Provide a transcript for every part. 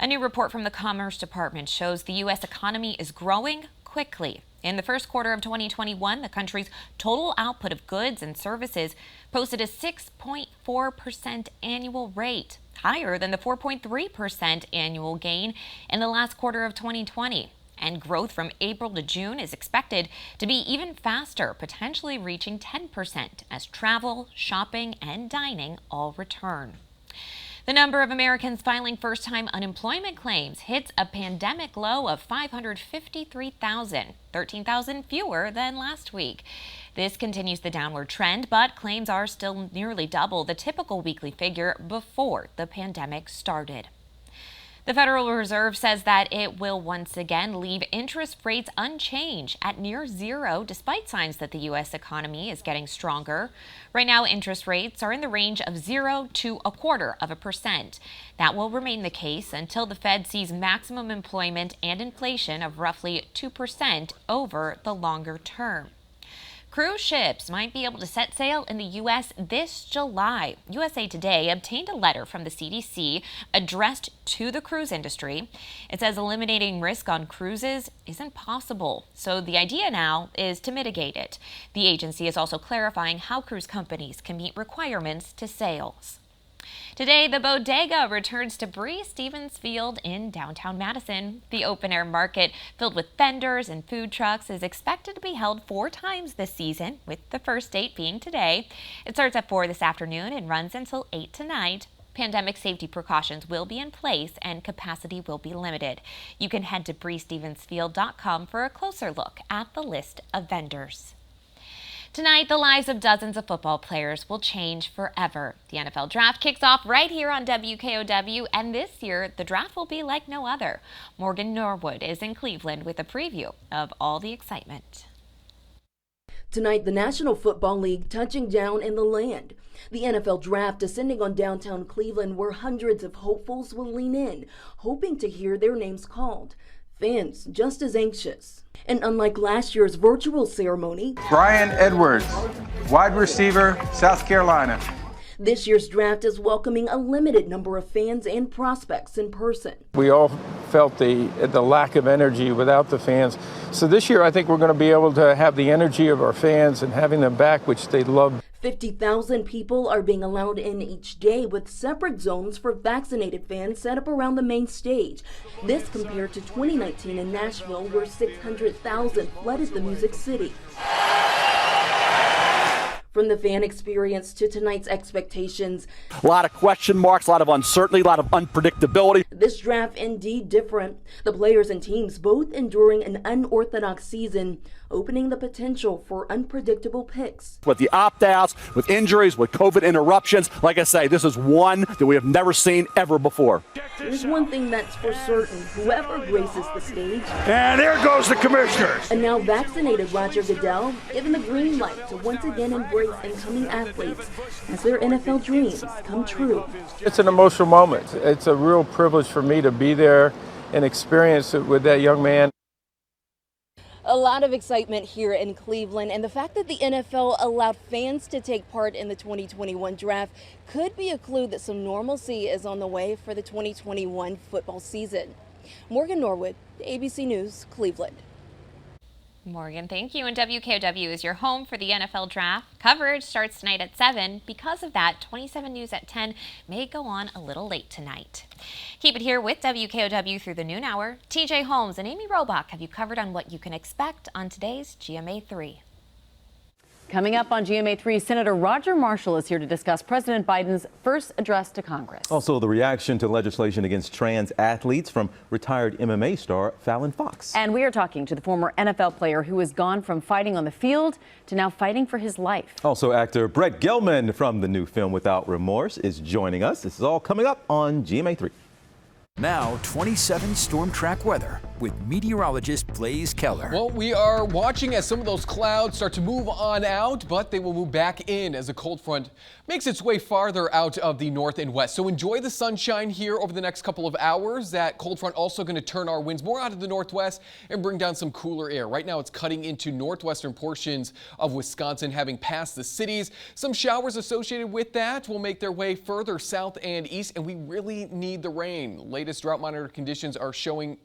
A new report from the Commerce Department shows the U.S. economy is growing quickly. In the first quarter of 2021, the country's total output of goods and services posted a 6.4% annual rate, higher than the 4.3% annual gain in the last quarter of 2020. And growth from April to June is expected to be even faster, potentially reaching 10% as travel, shopping, and dining all return. The number of Americans filing first-time unemployment claims hits a pandemic low of 553,000, 13,000 fewer than last week. This continues the downward trend, but claims are still nearly double the typical weekly figure before the pandemic started. The Federal Reserve says that it will once again leave interest rates unchanged at near zero, despite signs that the U.S. economy is getting stronger. Right now, interest rates are in the range of 0 to 0.25%. That will remain the case until the Fed sees maximum employment and inflation of roughly 2% over the longer term. Cruise ships might be able to set sail in the U.S. this July. USA Today obtained a letter from the CDC addressed to the cruise industry. It says eliminating risk on cruises isn't possible, so the idea now is to mitigate it. The agency is also clarifying how cruise companies can meet requirements to sails. Today, the bodega returns to Bree Stevens Field in downtown Madison. The open-air market, filled with vendors and food trucks, is expected to be held 4 times this season, with the first date being today. It starts at 4 this afternoon and runs until 8 tonight. Pandemic safety precautions will be in place and capacity will be limited. You can head to breestevensfield.com for a closer look at the list of vendors. Tonight, the lives of dozens of football players will change forever. The NFL Draft kicks off right here on WKOW, and this year, the draft will be like no other. Morgan Norwood is in Cleveland with a preview of all the excitement. Tonight, the National Football League touching down in the land. The NFL Draft descending on downtown Cleveland, where hundreds of hopefuls will lean in, hoping to hear their names called. Fans just as anxious. And unlike last year's virtual ceremony, Brian Edwards, wide receiver, South Carolina. This year's draft is welcoming a limited number of fans and prospects in person. We all felt the lack of energy without the fans. So this year I think we're going to be able to have the energy of our fans and having them back, which they love. 50,000 people are being allowed in each day, with separate zones for vaccinated fans set up around the main stage. This compared to 2019 in Nashville, where 600,000 flooded the Music City. From the fan experience to tonight's expectations, a lot of question marks, a lot of uncertainty, a lot of unpredictability. This draft indeed different. The players and teams both enduring an unorthodox season, opening the potential for unpredictable picks. With the opt-outs, with injuries, with COVID interruptions, like I say, this is one that we have never seen ever before. There's one thing that's for certain: whoever graces the stage. And there goes the commissioners. And now vaccinated Roger Goodell given the green light to once again embrace incoming athletes as their NFL dreams come true. It's an emotional moment. It's a real privilege for me to be there and experience it with that young man. A lot of excitement here in Cleveland, and the fact that the NFL allowed fans to take part in the 2021 draft could be a clue that some normalcy is on the way for the 2021 football season. Morgan Norwood, ABC News, Cleveland. Morgan, thank you. And WKOW is your home for the NFL Draft. Coverage starts tonight at 7. Because of that, 27 News at 10 may go on a little late tonight. Keep it here with WKOW through the noon hour. TJ Holmes and Amy Robach have you covered on what you can expect on today's GMA 3. Coming up on GMA 3, Senator Roger Marshall is here to discuss President Biden's first address to Congress. Also, the reaction to legislation against trans athletes from retired MMA star Fallon Fox. And we are talking to the former NFL player who has gone from fighting on the field to now fighting for his life. Also, actor Brett Gelman from the new film Without Remorse is joining us. This is all coming up on GMA 3. Now, 27 storm track weather with meteorologist Blaze Keller. Well, we are watching as some of those clouds start to move on out, but they will move back in as a cold front makes its way farther out of the north and west. So enjoy the sunshine here over the next couple of hours. That cold front also going to turn our winds more out of the northwest and bring down some cooler air. Right now it's cutting into northwestern portions of Wisconsin, having passed the cities. Some showers associated with that will make their way further south and east, and we really need the rain. latest drought monitor conditions are showing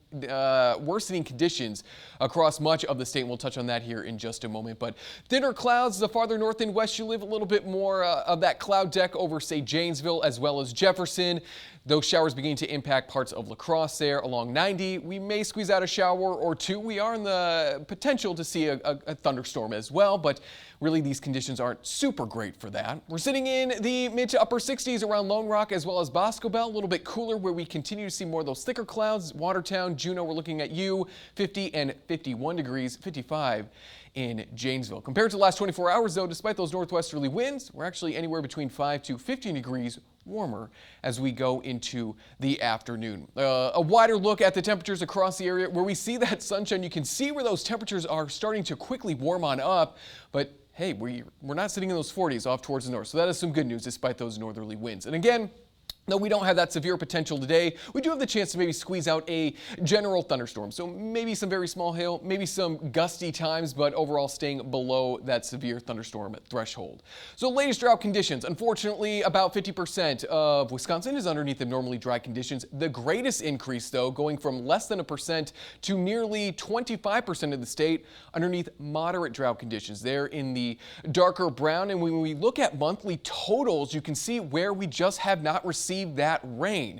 worsening conditions across much of the state. We'll touch on that here in just a moment. But thinner clouds the farther north and west you live, a little bit more of that cloud deck over, say, Janesville as well as Jefferson. Those showers beginning to impact parts of La Crosse there along 90. We may squeeze out a shower or two. We are in the potential to see a thunderstorm as well, but really these conditions aren't super great for that. We're sitting in the mid to upper 60s around Lone Rock as well as Boscobel, a little bit cooler where we continue to see more of those thicker clouds. Watertown, Juneau, we're looking at you, 50 and 51 degrees, 55 in Janesville. Compared to the last 24 hours, though, despite those northwesterly winds, we're actually anywhere between 5 to 15 degrees warmer as we go into the afternoon. A wider look at the temperatures across the area where we see that sunshine. You can see where those temperatures are starting to quickly warm on up, but hey, we're not sitting in those 40s off towards the north. So that is some good news despite those northerly winds. And again, though we don't have that severe potential today, we do have the chance to maybe squeeze out a general thunderstorm. So maybe some very small hail, maybe some gusty times, but overall staying below that severe thunderstorm threshold. So latest drought conditions. Unfortunately, about 50% of Wisconsin is underneath the normally dry conditions. The greatest increase, though, going from less than 1% to nearly 25% of the state underneath moderate drought conditions. They're in the darker brown. And when we look at monthly totals, you can see where we just have not received that rain.